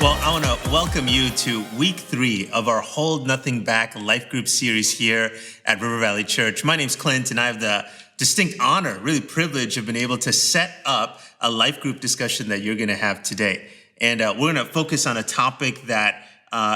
Well, I want to welcome you to week 3 of our Hold Nothing Back life group series here at River Valley Church. My name's Clynt, and I have the distinct honor, really privilege of being able to set up a life group discussion that you're going to have today. And we're going to focus on a topic that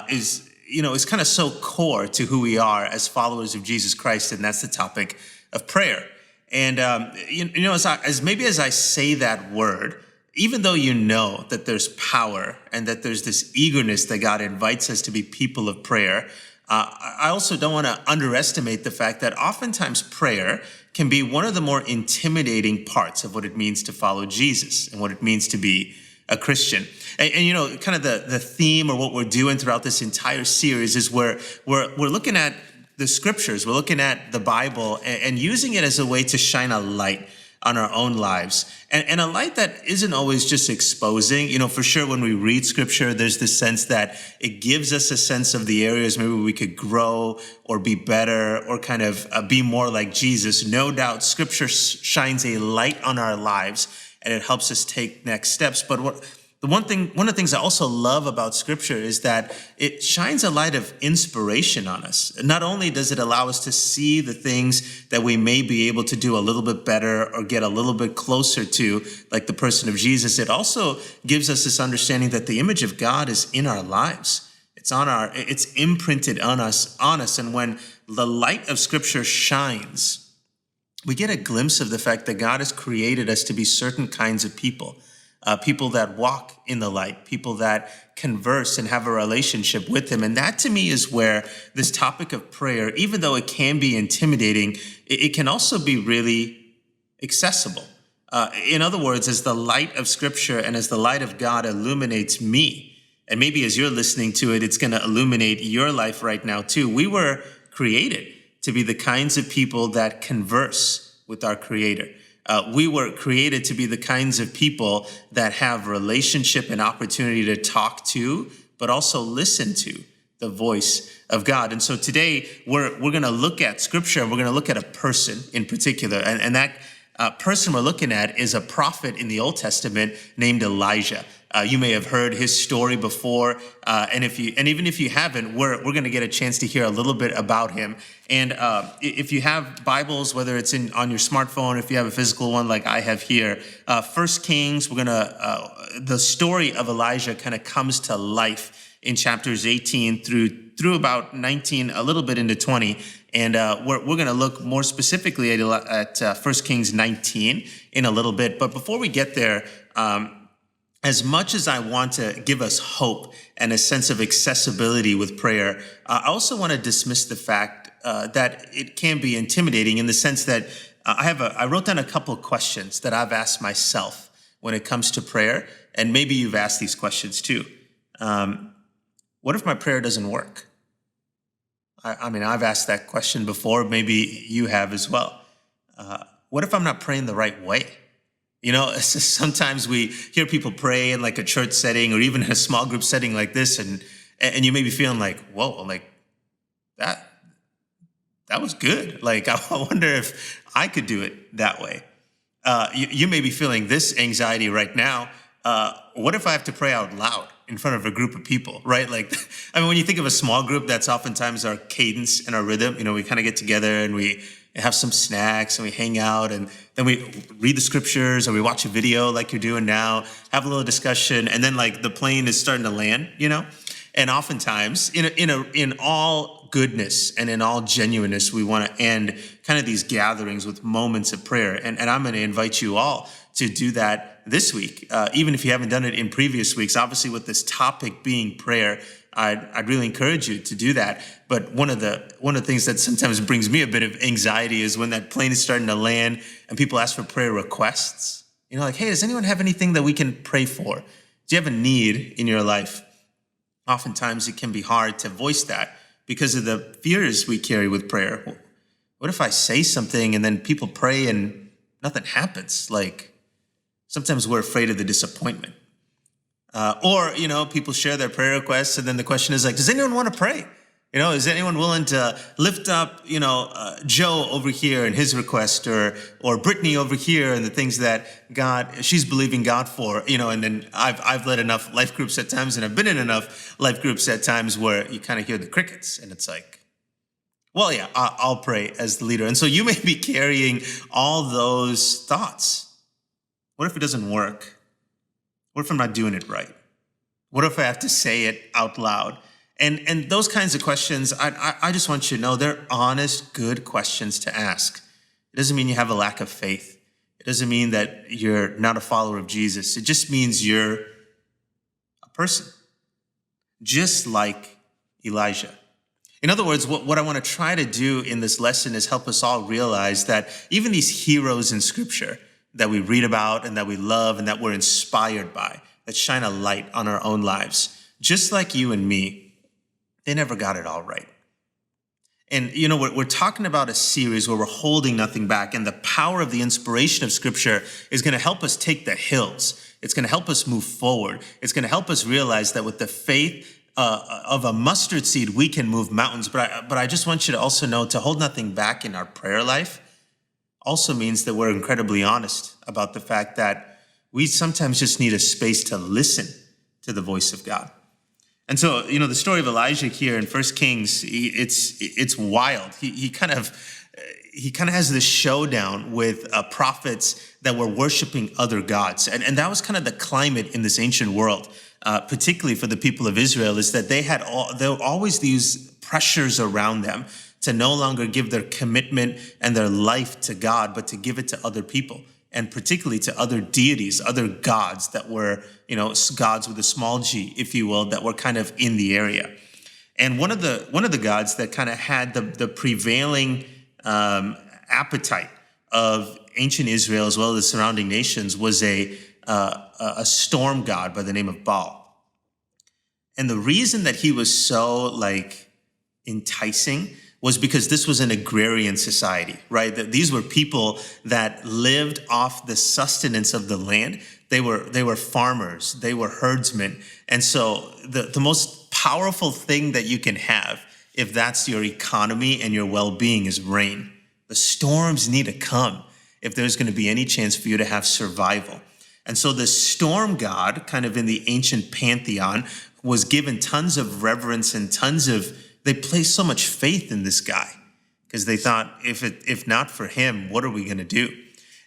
is kind of so core to who we are as followers of Jesus Christ, and that's the topic of prayer. And as I say that word, even though you know that there's power and that there's this eagerness that God invites us to be people of prayer, I also don't want to underestimate the fact that oftentimes prayer can be one of the more intimidating parts of what it means to follow Jesus and what it means to be a Christian. And kind of the theme or what we're doing throughout this entire series is we're looking at the scriptures, we're looking at the Bible and using it as a way to shine a light on our own lives. And a light that isn't always just exposing. For sure, when we read scripture, there's this sense that it gives us a sense of the areas maybe we could grow or be better or kind of be more like Jesus. No doubt, scripture shines a light on our lives and it helps us take next steps. But one of the things I also love about scripture is that it shines a light of inspiration on us. Not only does it allow us to see the things that we may be able to do a little bit better or get a little bit closer to, like the person of Jesus, it also gives us this understanding that the image of God is in our lives. It's imprinted on us. And when the light of scripture shines, we get a glimpse of the fact that God has created us to be certain kinds of people. People that walk in the light, people that converse and have a relationship with him. And that to me is where this topic of prayer, even though it can be intimidating, it can also be really accessible. In other words, as the light of scripture and as the light of God illuminates me, and maybe as you're listening to it, it's going to illuminate your life right now too. We were created to be the kinds of people that converse with our Creator. We were created to be the kinds of people that have relationship and opportunity to talk to, but also listen to the voice of God. And so today we're going to look at scripture and we're going to look at a person in particular. And that person we're looking at is a prophet in the Old Testament named Elijah. You may have heard his story before, and even if you haven't, we're going to get a chance to hear a little bit about him. And if you have Bibles, whether it's on your smartphone, if you have a physical one like I have here, 1 Kings, the story of Elijah kind of comes to life in chapters 18 through about 19, a little bit into 20. And we're going to look more specifically at 1 Kings 19 in a little bit. But before we get there, as much as I want to give us hope and a sense of accessibility with prayer, I also want to dismiss the fact that it can be intimidating in the sense that I wrote down a couple of questions that I've asked myself when it comes to prayer, and maybe you've asked these questions too. What if my prayer doesn't work? I mean, I've asked that question before. Maybe you have as well. What if I'm not praying the right way? Sometimes we hear people pray in like a church setting or even in a small group setting like this, and you may be feeling like, whoa, like that was good. Like, I wonder if I could do it that way. You may be feeling this anxiety right now. What if I have to pray out loud in front of a group of people, right? Like, I mean, when you think of a small group, that's oftentimes our cadence and our rhythm. We kind of get together and we have some snacks and we hang out and then we read the scriptures or we watch a video like you're doing now, have a little discussion, and then like the plane is starting to land, And oftentimes, in all goodness and in all genuineness, we want to end kind of these gatherings with moments of prayer. And I'm going to invite you all to do that this week, even if you haven't done it in previous weeks. Obviously, with this topic being prayer, I'd really encourage you to do that. But one of the things that sometimes brings me a bit of anxiety is when that plane is starting to land and people ask for prayer requests. Like, hey, does anyone have anything that we can pray for? Do you have a need in your life? Oftentimes it can be hard to voice that because of the fears we carry with prayer. What if I say something and then people pray and nothing happens? Like, sometimes we're afraid of the disappointment. Or people share their prayer requests and then the question is like, does anyone want to pray? Is anyone willing to lift up, Joe over here and his request, or Brittany over here and the things that she's believing God for, and then I've led enough life groups at times, and I've been in enough life groups at times where you kind of hear the crickets, and it's like, well, yeah, I'll pray as the leader. And so you may be carrying all those thoughts. What if it doesn't work? What if I'm not doing it right? What if I have to say it out loud? And those kinds of questions, I just want you to know they're honest, good questions to ask. It doesn't mean you have a lack of faith. It doesn't mean that you're not a follower of Jesus. It just means you're a person, just like Elijah. In other words, what I want to try to do in this lesson is help us all realize that even these heroes in Scripture that we read about and that we love and that we're inspired by, that shine a light on our own lives, just like you and me, they never got it all right. And, we're talking about a series where we're holding nothing back, and the power of the inspiration of Scripture is going to help us take the hills. It's going to help us move forward. It's going to help us realize that with the faith of a mustard seed, we can move mountains. But I just want you to also know to hold nothing back in our prayer life also means that we're incredibly honest about the fact that we sometimes just need a space to listen to the voice of God. And so, the story of Elijah here in 1 Kings, it's wild. He kind of has this showdown with prophets that were worshiping other gods. And that was kind of the climate in this ancient world, particularly for the people of Israel, is that there were always these pressures around them to no longer give their commitment and their life to God, but to give it to other people, and particularly to other deities, other gods that were, gods with a small g, if you will, that were kind of in the area. And one of the gods that kind of had the prevailing appetite of ancient Israel as well as the surrounding nations was a storm god by the name of Baal. And the reason that he was so enticing was because this was an agrarian society, right? That these were people that lived off the sustenance of the land. They were farmers, they were herdsmen. And so the most powerful thing that you can have, if that's your economy and your well-being, is rain. The storms need to come if there's going to be any chance for you to have survival. And so the storm god, kind of in the ancient pantheon, was given tons of reverence and they placed so much faith in this guy because they thought, if not for him, what are we going to do?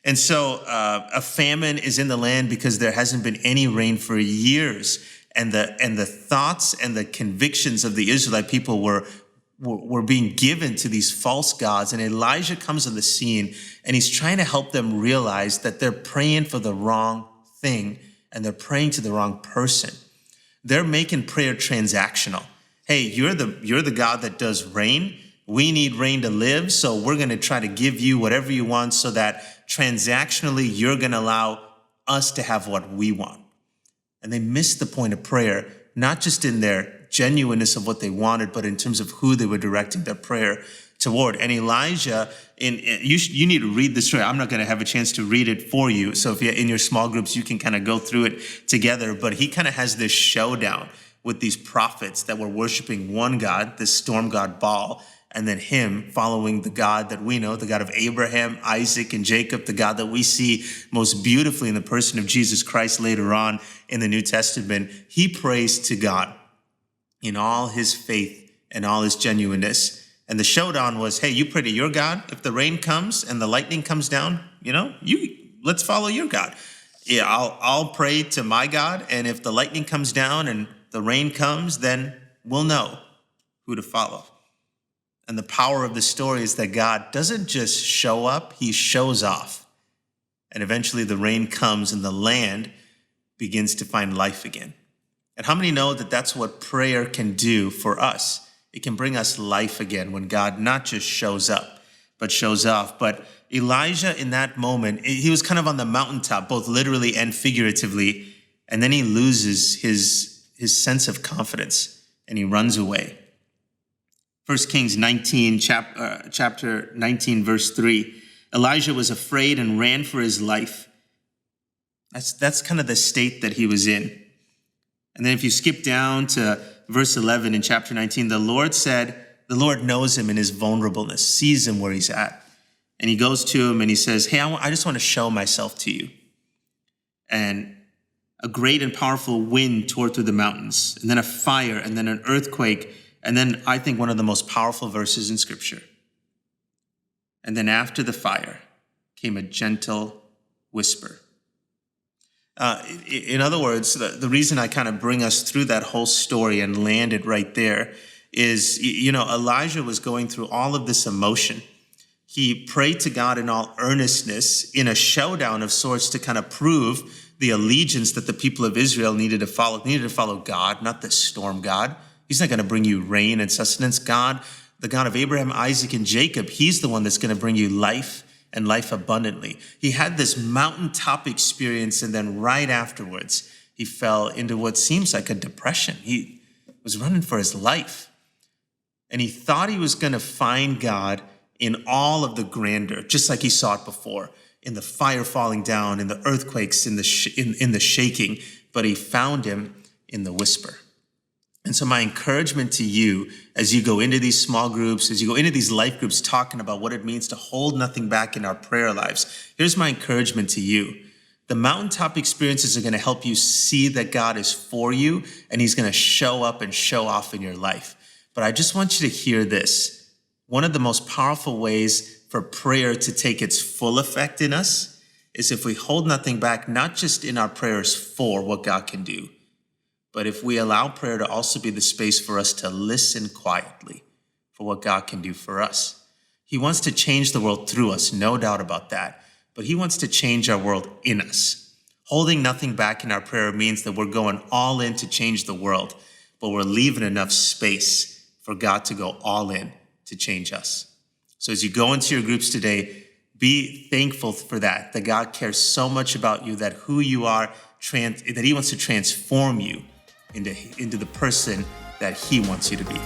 And so a famine is in the land because there hasn't been any rain for years. And the thoughts and the convictions of the Israelite people were being given to these false gods. And Elijah comes on the scene, and he's trying to help them realize that they're praying for the wrong thing and they're praying to the wrong person. They're making prayer transactional. Hey, you're the God that does rain. We need rain to live, so we're going to try to give you whatever you want so that transactionally you're going to allow us to have what we want. And they missed the point of prayer, not just in their genuineness of what they wanted, but in terms of who they were directing their prayer toward. And Elijah, you need to read the story. I'm not going to have a chance to read it for you. So if you're in your small groups, you can kind of go through it together. But he kind of has this showdown with these prophets that were worshiping one god, this storm god Baal, and then him following the God that we know, the God of Abraham, Isaac, and Jacob, the God that we see most beautifully in the person of Jesus Christ later on in the New Testament. He prays to God in all his faith and all his genuineness. And the showdown was, hey, you pray to your God. If the rain comes and the lightning comes down, let's follow your God. Yeah, I'll pray to my God. And if the lightning comes down and the rain comes, then we'll know who to follow. And the power of the story is that God doesn't just show up, he shows off. And eventually the rain comes and the land begins to find life again. And how many know that that's what prayer can do for us? It can bring us life again when God not just shows up, but shows off. But Elijah in that moment, he was kind of on the mountaintop, both literally and figuratively. And then he loses his sense of confidence and he runs away. 1 Kings 19, chapter 19, verse 3. Elijah was afraid and ran for his life. That's kind of the state that he was in. And then if you skip down to verse 11 in chapter 19, the Lord knows him in his vulnerableness, sees him where he's at. And he goes to him and he says, hey, I just want to show myself to you. And a great and powerful wind tore through the mountains, and then a fire, and then an earthquake, and then I think one of the most powerful verses in Scripture. And then after the fire came a gentle whisper. In other words, the reason I kind of bring us through that whole story and land it right there is, Elijah was going through all of this emotion. He prayed to God in all earnestness in a showdown of sorts to kind of prove the allegiance that the people of Israel needed to follow. They needed to follow God, not the storm God. He's not going to bring you rain and sustenance. God, the God of Abraham, Isaac, and Jacob, he's the one that's going to bring you life and life abundantly. He had this mountaintop experience, and then right afterwards, he fell into what seems like a depression. He was running for his life. And he thought he was going to find God in all of the grandeur, just like he saw it before, in the fire falling down, in the earthquakes, in the shaking, but he found him in the whisper. And so my encouragement to you, as you go into these small groups, as you go into these life groups talking about what it means to hold nothing back in our prayer lives, here's my encouragement to you. The mountaintop experiences are going to help you see that God is for you, and he's going to show up and show off in your life. But I just want you to hear this. One of the most powerful ways for prayer to take its full effect in us is if we hold nothing back, not just in our prayers for what God can do, but if we allow prayer to also be the space for us to listen quietly for what God can do for us. He wants to change the world through us, no doubt about that, but he wants to change our world in us. Holding nothing back in our prayer means that we're going all in to change the world, but we're leaving enough space for God to go all in to change us. So as you go into your groups today, be thankful for that God cares so much about you, that who you are, that he wants to transform you into the person that he wants you to be.